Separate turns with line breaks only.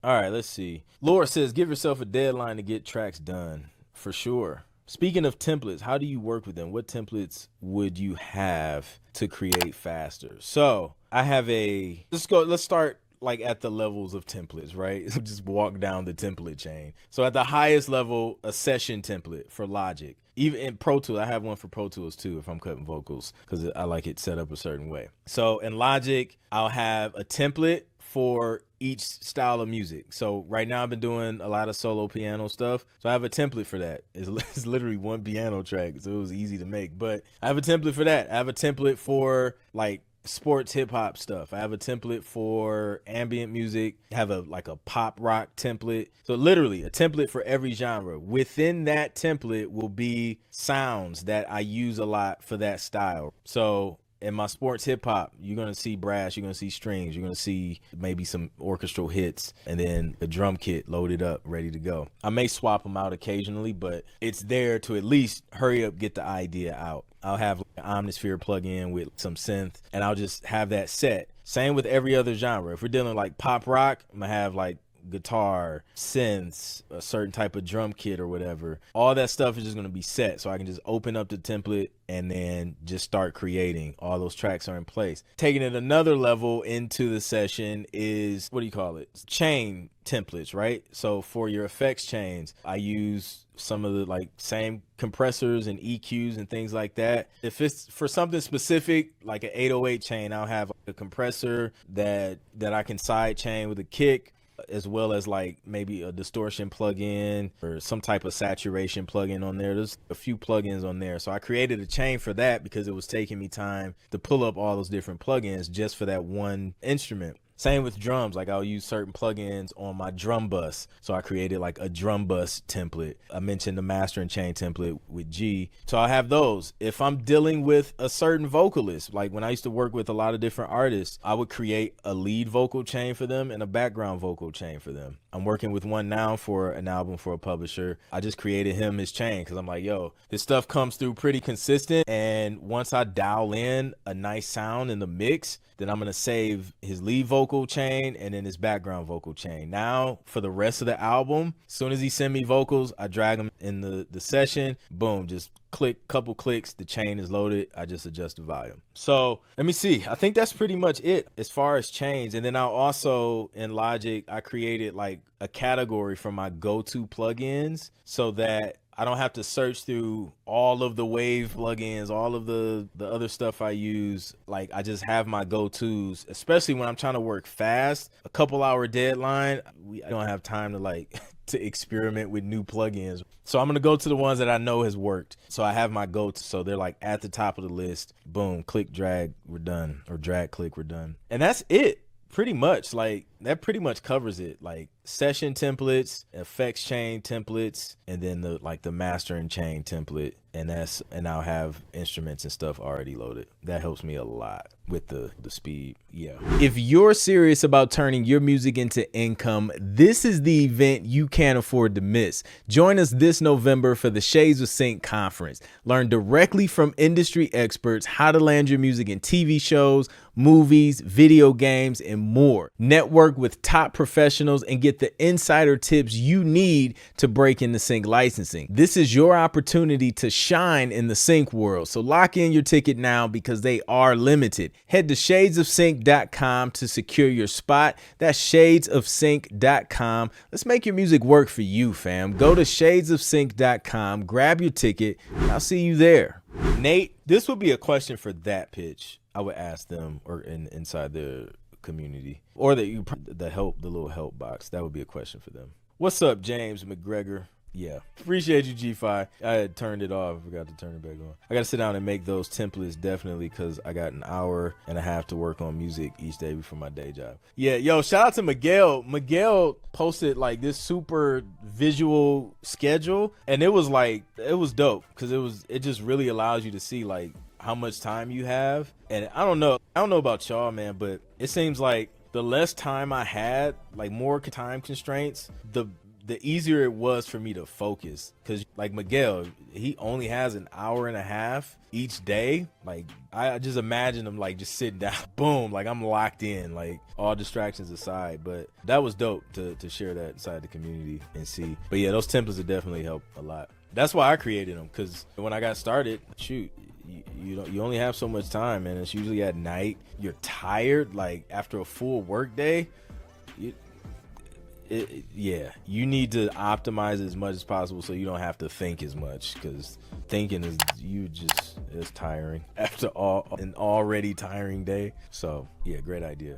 All right, let's see. Laura says, give yourself a deadline to get tracks done. For sure. Speaking of templates, how do you work with them? What templates would you have to create faster? So I have let's start like at the levels of templates, right? Just walk down the template chain. So at the highest level, a session template for Logic. Even in Pro Tools, I have one for Pro Tools too if I'm cutting vocals because I like it set up a certain way. So in Logic, I'll have a template for each style of music. So right now I've been doing a lot of solo piano stuff. So I have a template for that. It's literally one piano track. So it was easy to make, but I have a template for that. I have a template for like sports hip hop stuff. I have a template for ambient music. I have a pop rock template. So literally a template for every genre. Within that template will be sounds that I use a lot for that style. So in my sports hip hop, you're going to see brass, you're going to see strings, you're going to see maybe some orchestral hits, and then the drum kit loaded up, ready to go. I may swap them out occasionally, but it's there to at least hurry up, get the idea out. I'll have an Omnisphere plug-in with some synth, and I'll just have that set. Same with every other genre. If we're dealing like pop rock, I'm going to have like guitar, synths, a certain type of drum kit or whatever. All that stuff is just going to be set, so I can just open up the template and then just start creating. All those tracks are in place. Taking it another level into the session is, what do you call it? Chain templates, right? So for your effects chains, I use some of the like same compressors and EQs and things like that. If it's for something specific, like an 808 chain, I'll have a compressor that I can side chain with a kick, as well as like maybe a distortion plugin or some type of saturation plugin on there. There's a few plugins on there. So I created a chain for that because it was taking me time to pull up all those different plugins just for that one instrument. Same with drums. Like I'll use certain plugins on my drum bus. So I created like a drum bus template. I mentioned the master and chain template with G. So I have those. If I'm dealing with a certain vocalist, like when I used to work with a lot of different artists, I would create a lead vocal chain for them and a background vocal chain for them. I'm working with one now for an album for a publisher. I just created him his chain because I'm like, yo, this stuff comes through pretty consistent. And once I dial in a nice sound in the mix, then I'm going to save his lead vocal chain and then his background vocal chain. Now for the rest of the album, as soon as he send me vocals, I drag them in the session, boom, just couple clicks, the chain is loaded. I just adjust the volume. So let me see. I think that's pretty much it as far as chains. And then I'll also, in Logic, I created like a category for my go-to plugins so that I don't have to search through all of the Wave plugins, all of the other stuff I use. Like I just have my go-tos, especially when I'm trying to work fast, a couple hour deadline. I don't have time to like to experiment with new plugins. So I'm going to go to the ones that I know has worked. So I have my go-to. So they're like at the top of the list. Boom, click, drag, we're done. Or drag, click, we're done. And that's it. Pretty much, like that pretty much covers it. Like session templates, effects chain templates, and then the master and chain template, and I'll have instruments and stuff already loaded. That helps me a lot with the speed. Yeah. If you're serious about turning your music into income, this is the event you can't afford to miss. Join us this November for the Shades of Sync conference. Learn directly from industry experts how to land your music in TV shows, movies, video games, and more. Network with top professionals and get the insider tips you need to break into sync licensing. This is your opportunity to shine in the sync world. So lock in your ticket now because they are limited. Head to shadesofsync.com to secure your spot. That's shadesofsync.com. Let's make your music work for you, fam. Go to shadesofsync.com, grab your ticket, and I'll see you there. Nate, this would be a question for that pitch. I would ask them or inside the community or the little help box. That would be a question for them. What's up, James McGregor? Yeah, appreciate you, G5. I had turned it off. I forgot to turn it back on. I got to sit down and make those templates definitely because I got an hour and a half to work on music each day before my day job. Yeah, yo, shout out to Miguel. Miguel posted like this super visual schedule, and it was dope because it just really allows you to see like how much time you have. And I don't know about y'all, man, but it seems like the less time I had, like more time constraints, the the easier it was for me to focus. Because like Miguel, he only has an hour and a half each day. Like I just imagine him like just sitting down, boom, like I'm locked in, like all distractions aside. But that was dope to share that inside the community and see. But yeah, those templates have definitely helped a lot. That's why I created them, because when I got started, shoot, you only have so much time, and it's usually at night. You're tired, like after a full work day. Yeah, you need to optimize as much as possible so you don't have to think as much, because thinking is tiring after an already tiring day. So yeah, great idea.